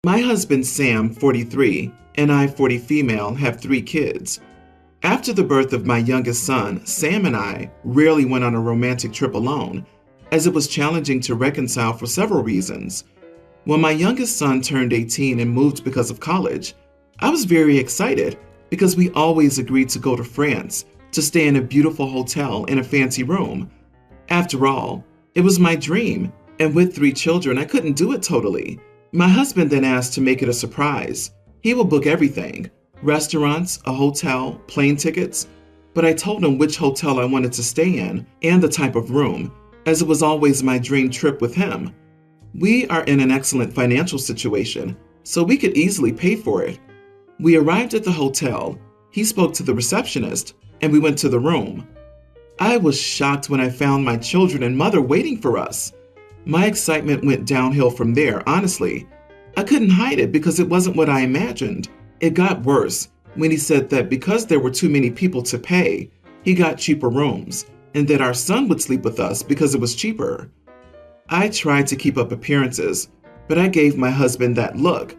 My husband Sam, 43, and I, 40 female, have 3 kids. After the birth of my youngest son, Sam and I rarely went on a romantic trip alone, as it was challenging to reconcile for several reasons. When my youngest son turned 18 and moved because of college, I was very excited because we always agreed to go to France to stay in a beautiful hotel in a fancy room. After all, it was my dream, and with 3 children, I couldn't do it totally. My husband then asked to make it a surprise. He will book everything: restaurants, a hotel, plane tickets. But I told him which hotel I wanted to stay in and the type of room, as it was always my dream trip with him. We are in an excellent financial situation, so we could easily pay for it. We arrived at the hotel, he spoke to the receptionist, and we went to the room. I was shocked when I found my children and mother waiting for us. My excitement went downhill from there, honestly. I couldn't hide it because it wasn't what I imagined. It got worse when he said that because there were too many people to pay, he got cheaper rooms, and that our son would sleep with us because it was cheaper. I tried to keep up appearances, but I gave my husband that look,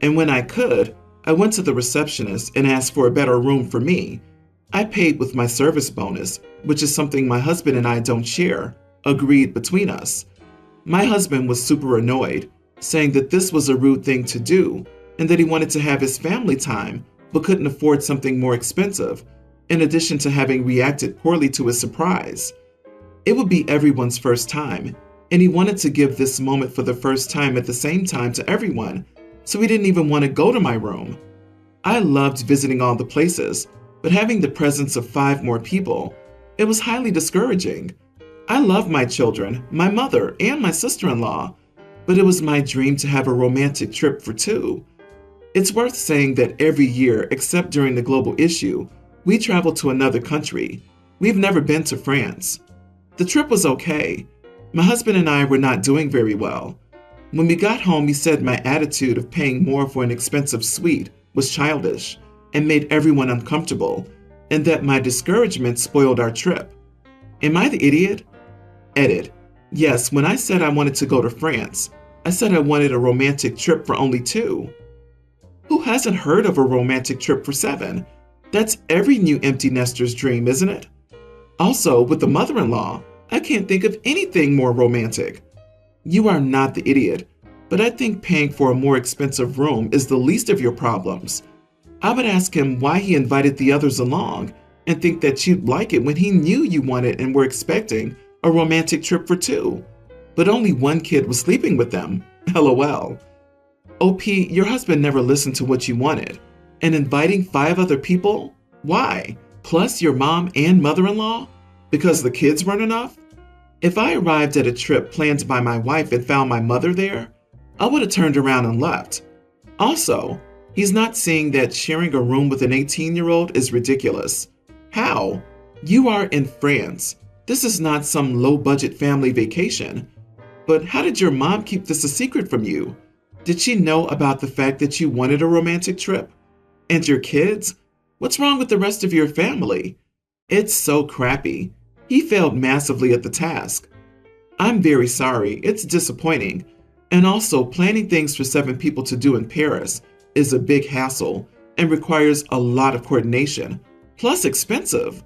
and when I could, I went to the receptionist and asked for a better room for me. I paid with my service bonus, which is something my husband and I don't share, agreed between us. My husband was super annoyed, saying that this was a rude thing to do and that he wanted to have his family time but couldn't afford something more expensive, in addition to having reacted poorly to his surprise. It would be everyone's first time, and he wanted to give this moment for the first time at the same time to everyone, so he didn't even want to go to my room. I loved visiting all the places, but having the presence of 5 more people, it was highly discouraging. I love my children, my mother, and my sister-in-law, but it was my dream to have a romantic trip for 2. It's worth saying that every year, except during the global issue, we travel to another country. We've never been to France. The trip was okay. My husband and I were not doing very well. When we got home, he said my attitude of paying more for an expensive suite was childish and made everyone uncomfortable, and that my discouragement spoiled our trip. Am I the idiot? Edit. Yes, when I said I wanted to go to France, I said I wanted a romantic trip for only 2. Who hasn't heard of a romantic trip for 7? That's every new empty nester's dream, isn't it? Also, with the mother-in-law, I can't think of anything more romantic. You are not the idiot, but I think paying for a more expensive room is the least of your problems. I would ask him why he invited the others along and think that you'd like it when he knew you wanted and were expecting a romantic trip for 2, but only 1 kid was sleeping with them. LOL. OP, your husband never listened to what you wanted. And inviting 5 other people? Why? Plus your mom and mother-in-law? Because the kids weren't enough? If I arrived at a trip planned by my wife and found my mother there, I would have turned around and left. Also, he's not seeing that sharing a room with an 18-year-old is ridiculous. How? You are in France. This is not some low-budget family vacation. But how did your mom keep this a secret from you? Did she know about the fact that you wanted a romantic trip? And your kids? What's wrong with the rest of your family? It's so crappy. He failed massively at the task. I'm very sorry, it's disappointing. And also, planning things for 7 people to do in Paris is a big hassle and requires a lot of coordination, plus expensive.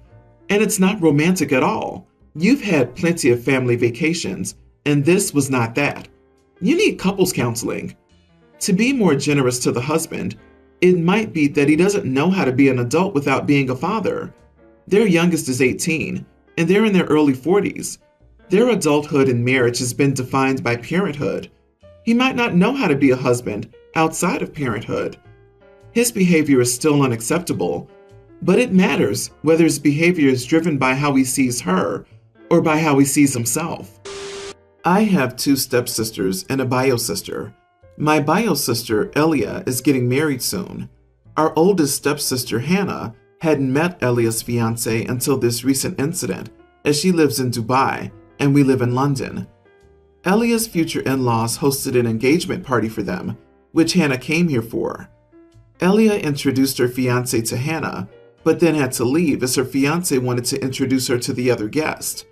And it's not romantic at all. You've had plenty of family vacations, and this was not that. You need couples counseling. To be more generous to the husband, it might be that he doesn't know how to be an adult without being a father. Their youngest is 18, and they're in their early 40s. Their adulthood and marriage has been defined by parenthood. He might not know how to be a husband outside of parenthood. His behavior is still unacceptable, but it matters whether his behavior is driven by how he sees her or by how he sees himself. I have 2 stepsisters and a bio sister. My bio sister, Elia, is getting married soon. Our oldest stepsister, Hannah, hadn't met Elia's fiance until this recent incident, as she lives in Dubai and we live in London. Elia's future in-laws hosted an engagement party for them, which Hannah came here for. Elia introduced her fiance to Hannah, but then had to leave as her fiance wanted to introduce her to the other guest.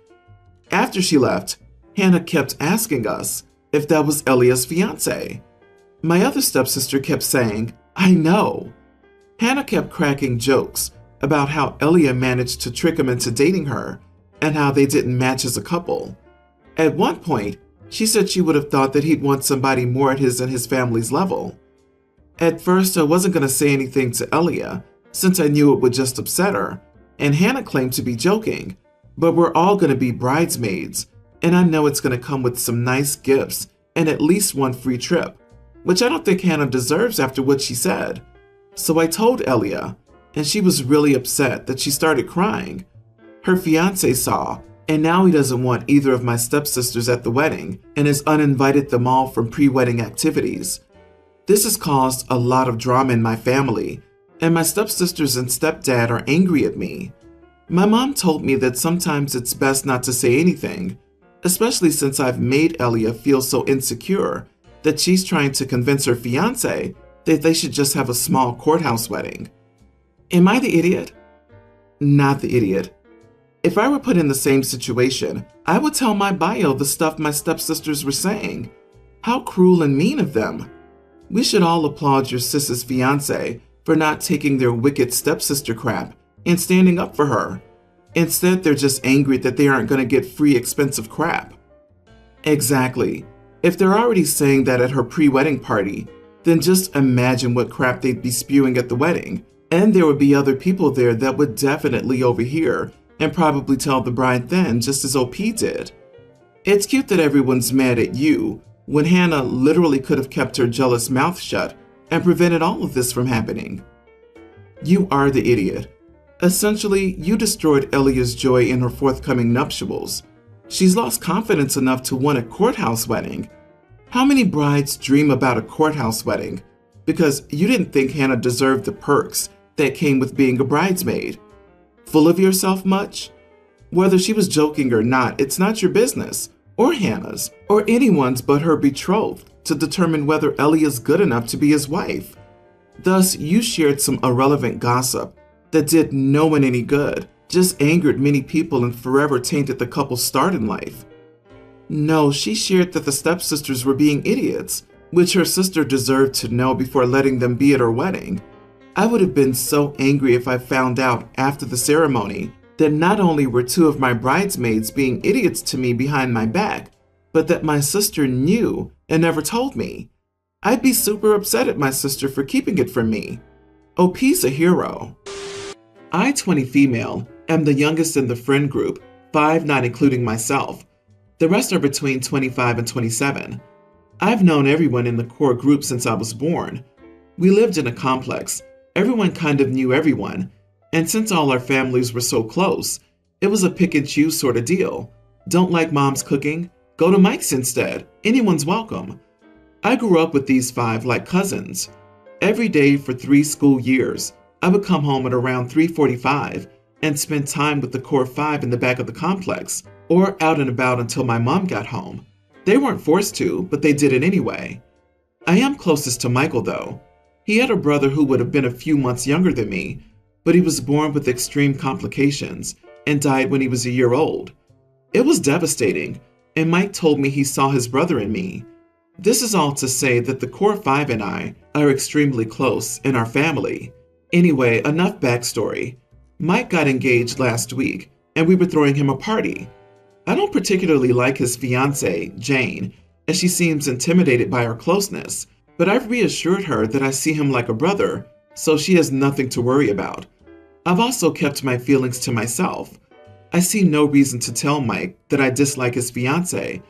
After she left, Hannah kept asking us if that was Elia's fiance. My other stepsister kept saying, "I know." Hannah kept cracking jokes about how Elia managed to trick him into dating her and how they didn't match as a couple. At one point, she said she would have thought that he'd want somebody more at his and his family's level. At first, I wasn't going to say anything to Elia since I knew it would just upset her, and Hannah claimed to be joking, but we're all going to be bridesmaids, and I know it's going to come with some nice gifts and at least one free trip, which I don't think Hannah deserves after what she said. So I told Elia, and she was really upset that she started crying. Her fiancé saw, and now he doesn't want either of my stepsisters at the wedding and has uninvited them all from pre-wedding activities. This has caused a lot of drama in my family, and my stepsisters and stepdad are angry at me. My mom told me that sometimes it's best not to say anything, especially since I've made Elia feel so insecure that she's trying to convince her fiancé that they should just have a small courthouse wedding. Am I the idiot? Not the idiot. If I were put in the same situation, I would tell my bio the stuff my stepsisters were saying. How cruel and mean of them. We should all applaud your sis's fiancé for not taking their wicked stepsister crap and standing up for her. Instead, they're just angry that they aren't going to get free expensive crap. Exactly. If they're already saying that at her pre-wedding party, then just imagine what crap they'd be spewing at the wedding. And there would be other people there that would definitely overhear and probably tell the bride then, just as OP did. It's cute that everyone's mad at you when Hannah literally could have kept her jealous mouth shut and prevented all of this from happening. You are the idiot. Essentially, you destroyed Elia's joy in her forthcoming nuptials. She's lost confidence enough to want a courthouse wedding. How many brides dream about a courthouse wedding because you didn't think Hannah deserved the perks that came with being a bridesmaid? Full of yourself much? Whether she was joking or not, it's not your business, or Hannah's, or anyone's but her betrothed to determine whether Elia's good enough to be his wife. Thus, you shared some irrelevant gossip that did no one any good, just angered many people and forever tainted the couple's start in life. No, she shared that the stepsisters were being idiots, which her sister deserved to know before letting them be at her wedding. I would have been so angry if I found out after the ceremony that not only were two of my bridesmaids being idiots to me behind my back, but that my sister knew and never told me. I'd be super upset at my sister for keeping it from me. OP's a hero. I, 20 female, am the youngest in the friend group, 5 not including myself. The rest are between 25 and 27. I've known everyone in the core group since I was born. We lived in a complex. Everyone kind of knew everyone, and since all our families were so close, it was a pick and choose sort of deal. Don't like mom's cooking? Go to Mike's instead. Anyone's welcome. I grew up with these 5 like cousins. Every day for 3 school years, I would come home at around 3:45 and spend time with the core 5 in the back of the complex, or out and about until my mom got home. They weren't forced to, but they did it anyway. I am closest to Michael though. He had a brother who would have been a few months younger than me, but he was born with extreme complications and died when he was a year old. It was devastating, and Mike told me he saw his brother in me. This is all to say that the core 5 and I are extremely close in our family. Anyway, enough backstory. Mike got engaged last week, and we were throwing him a party. I don't particularly like his fiancée, Jane, as she seems intimidated by our closeness, but I've reassured her that I see him like a brother, so she has nothing to worry about. I've also kept my feelings to myself. I see no reason to tell Mike that I dislike his fiancée,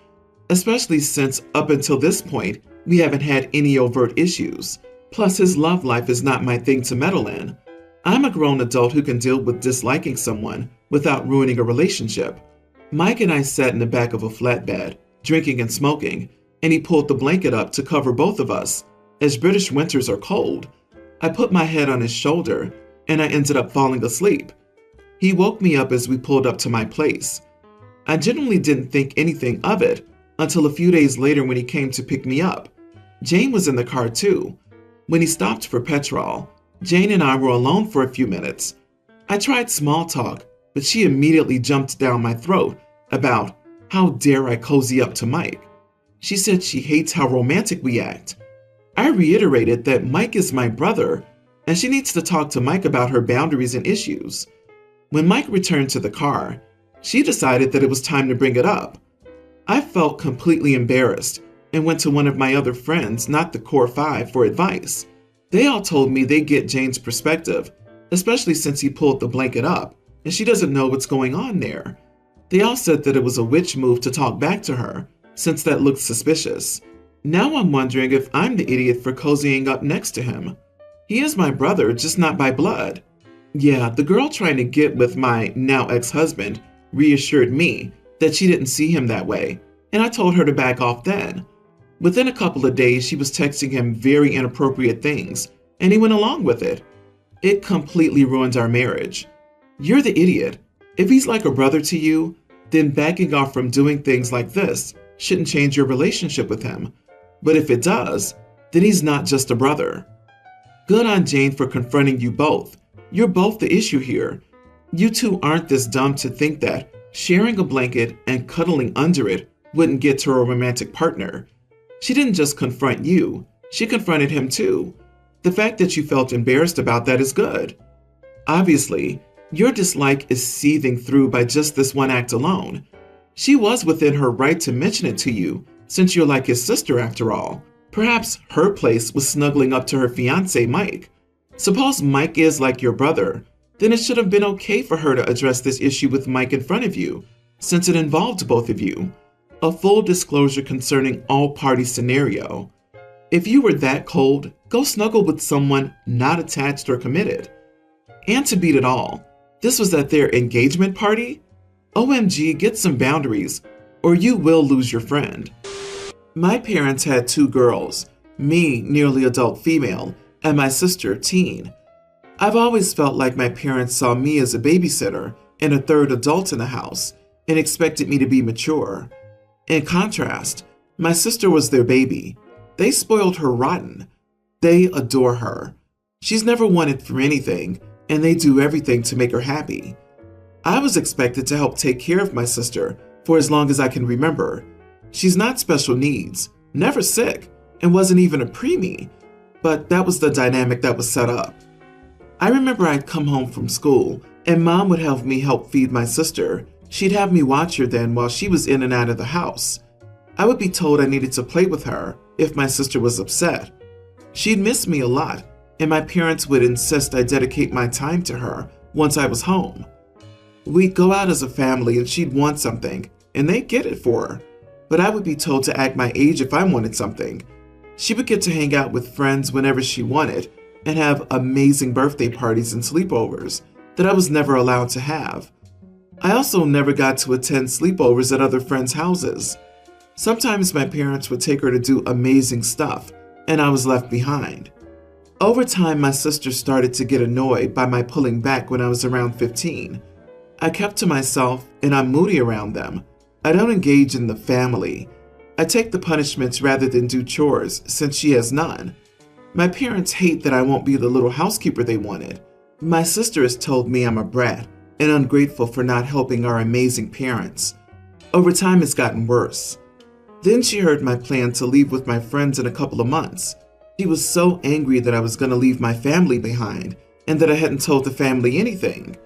especially since up until this point, we haven't had any overt issues. Plus, his love life is not my thing to meddle in. I'm a grown adult who can deal with disliking someone without ruining a relationship. Mike and I sat in the back of a flatbed, drinking and smoking, and he pulled the blanket up to cover both of us, as British winters are cold. I put my head on his shoulder, and I ended up falling asleep. He woke me up as we pulled up to my place. I genuinely didn't think anything of it until a few days later when he came to pick me up. Jane was in the car too. When he stopped for petrol, Jane and I were alone for a few minutes. I tried small talk, but she immediately jumped down my throat about how dare I cozy up to Mike. She said she hates how romantic we act. I reiterated that Mike is my brother, and she needs to talk to Mike about her boundaries and issues. When Mike returned to the car, she decided that it was time to bring it up. I felt completely embarrassed and went to one of my other friends, not the core five, for advice. They all told me they get Jane's perspective, especially since he pulled the blanket up and she doesn't know what's going on there. They all said that it was a witch move to talk back to her, since that looked suspicious. Now I'm wondering if I'm the idiot for cozying up next to him. He is my brother, just not by blood. Yeah, the girl trying to get with my now ex-husband reassured me that she didn't see him that way, and I told her to back off then. Within a couple of days, she was texting him very inappropriate things, and he went along with it. It completely ruined our marriage. You're the idiot. If he's like a brother to you, then backing off from doing things like this shouldn't change your relationship with him. But if it does, then he's not just a brother. Good on Jane for confronting you both. You're both the issue here. You two aren't this dumb to think that sharing a blanket and cuddling under it wouldn't get to a romantic partner. She didn't just confront you, she confronted him too. The fact that you felt embarrassed about that is good. Obviously, your dislike is seething through by just this one act alone. She was within her right to mention it to you, since you're like his sister after all. Perhaps her place was snuggling up to her fiancé, Mike. Suppose Mike is like your brother, then it should have been okay for her to address this issue with Mike in front of you, since it involved both of you. A full disclosure concerning all party scenario. If you were that cold, go snuggle with someone not attached or committed. And to beat it all, this was at their engagement party? OMG, get some boundaries, or you will lose your friend. My parents had two girls, me, nearly adult female, and my sister, teen. I've always felt like my parents saw me as a babysitter and a third adult in the house and expected me to be mature. In contrast, my sister was their baby. They spoiled her rotten. They adore her. She's never wanted for anything, and they do everything to make her happy. I was expected to help take care of my sister for as long as I can remember. She's not special needs, never sick, and wasn't even a preemie, but that was the dynamic that was set up. I remember I'd come home from school, and Mom would have me help feed my sister. She'd have me watch her then while she was in and out of the house. I would be told I needed to play with her if my sister was upset. She'd miss me a lot, and my parents would insist I dedicate my time to her once I was home. We'd go out as a family and she'd want something, and they'd get it for her, but I would be told to act my age if I wanted something. She would get to hang out with friends whenever she wanted and have amazing birthday parties and sleepovers that I was never allowed to have. I also never got to attend sleepovers at other friends' houses. Sometimes my parents would take her to do amazing stuff, and I was left behind. Over time, my sister started to get annoyed by my pulling back when I was around 15. I kept to myself, and I'm moody around them. I don't engage in the family. I take the punishments rather than do chores, since she has none. My parents hate that I won't be the little housekeeper they wanted. My sister has told me I'm a brat and ungrateful for not helping our amazing parents. Over time, it's gotten worse. Then she heard my plan to leave with my friends in a couple of months. She was so angry that I was going to leave my family behind and that I hadn't told the family anything.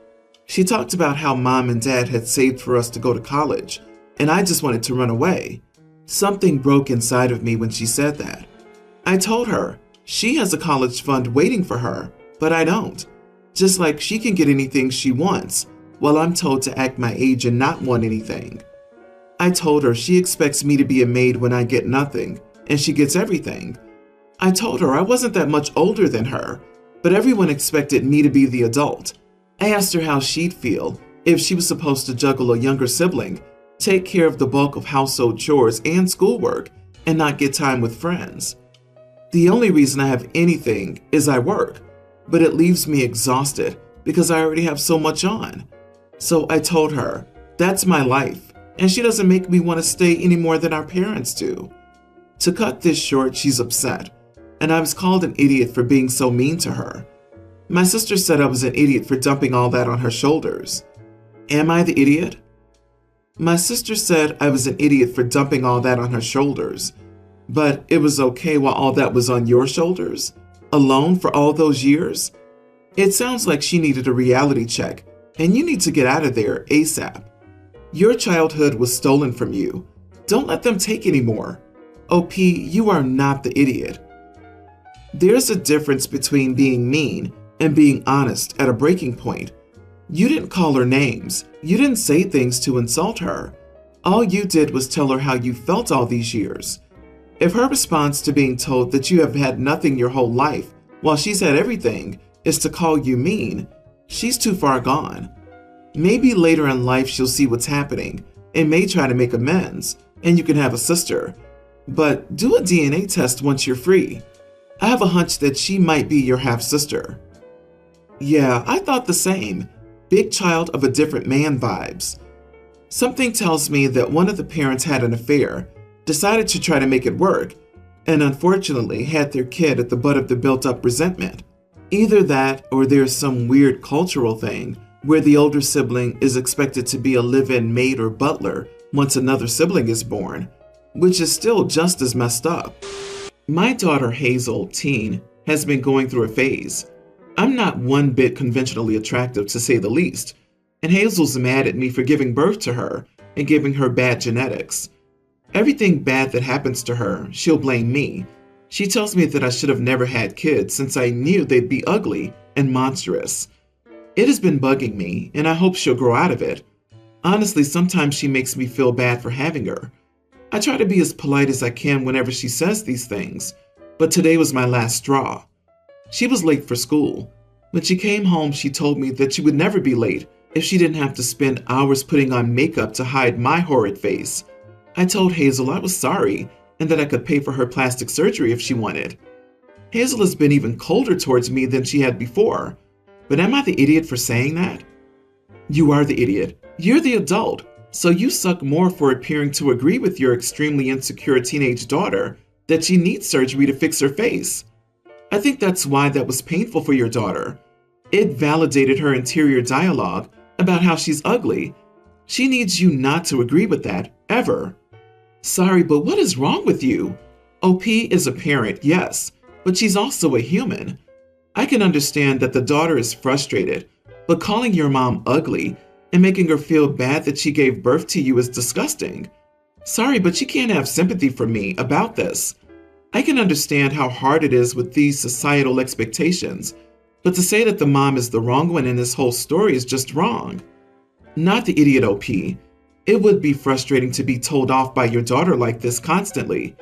She talked about how Mom and Dad had saved for us to go to college, and I just wanted to run away. Something broke inside of me when she said that. I told her she has a college fund waiting for her, but I don't. Just like she can get anything she wants, while I'm told to act my age and not want anything. I told her she expects me to be a maid when I get nothing, and she gets everything. I told her I wasn't that much older than her, but everyone expected me to be the adult. I asked her how she'd feel if she was supposed to juggle a younger sibling, take care of the bulk of household chores and schoolwork, and not get time with friends. The only reason I have anything is I work, but it leaves me exhausted because I already have so much on. So I told her, that's my life, and she doesn't make me want to stay any more than our parents do. To cut this short, she's upset, and I was called an idiot for being so mean to her. My sister said I was an idiot for dumping all that on her shoulders. Am I the idiot? My sister said I was an idiot for dumping all that on her shoulders. But it was okay while all that was on your shoulders? Alone for all those years? It sounds like she needed a reality check, and you need to get out of there ASAP. Your childhood was stolen from you. Don't let them take any more. OP, you are not the idiot. There's a difference between being mean and being honest at a breaking point. You didn't call her names. You didn't say things to insult her. All you did was tell her how you felt all these years. If her response to being told that you have had nothing your whole life while she's had everything is to call you mean, she's too far gone. Maybe later in life she'll see what's happening and may try to make amends, and you can have a sister. But do a DNA test once you're free. I have a hunch that she might be your half-sister. Yeah, I thought the same. Big child of a different man vibes. Something tells me that one of the parents had an affair, decided to try to make it work, and unfortunately had their kid at the butt of the built-up resentment. Either that or there's some weird cultural thing where the older sibling is expected to be a live-in maid or butler once another sibling is born, which is still just as messed up. My daughter Hazel, teen, has been going through a phase. I'm not one bit conventionally attractive to say the least, and Hazel's mad at me for giving birth to her and giving her bad genetics. Everything bad that happens to her, she'll blame me. She tells me that I should have never had kids since I knew they'd be ugly and monstrous. It has been bugging me, and I hope she'll grow out of it. Honestly, sometimes she makes me feel bad for having her. I try to be as polite as I can whenever she says these things, but today was my last straw. She was late for school. When she came home, she told me that she would never be late if she didn't have to spend hours putting on makeup to hide my horrid face. I told Hazel I was sorry and that I could pay for her plastic surgery if she wanted. Hazel has been even colder towards me than she had before. But am I the idiot for saying that? You are the idiot. You're the adult, so you suck more for appearing to agree with your extremely insecure teenage daughter that she needs surgery to fix her face. I think that's why that was painful for your daughter. It validated her interior dialogue about how she's ugly. She needs you not to agree with that, ever. Sorry, but what is wrong with you? OP is a parent, yes, but she's also a human. I can understand that the daughter is frustrated, but calling your mom ugly and making her feel bad that she gave birth to you is disgusting. Sorry, but you can't have sympathy for me about this. I can understand how hard it is with these societal expectations, but to say that the mom is the wrong one in this whole story is just wrong. Not the idiot OP. It would be frustrating to be told off by your daughter like this constantly.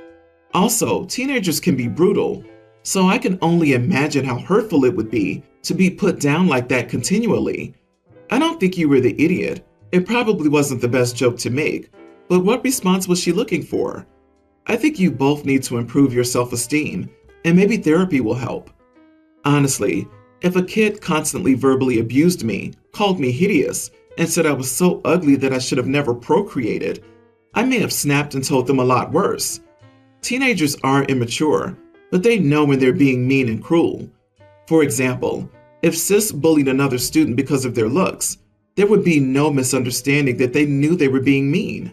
Also, teenagers can be brutal, so I can only imagine how hurtful it would be to be put down like that continually. I don't think you were the idiot. It probably wasn't the best joke to make, but what response was she looking for? I think you both need to improve your self-esteem, and maybe therapy will help. Honestly, if a kid constantly verbally abused me, called me hideous, and said I was so ugly that I should have never procreated, I may have snapped and told them a lot worse. Teenagers are immature, but they know when they're being mean and cruel. For example, if sis bullied another student because of their looks, there would be no misunderstanding that they knew they were being mean.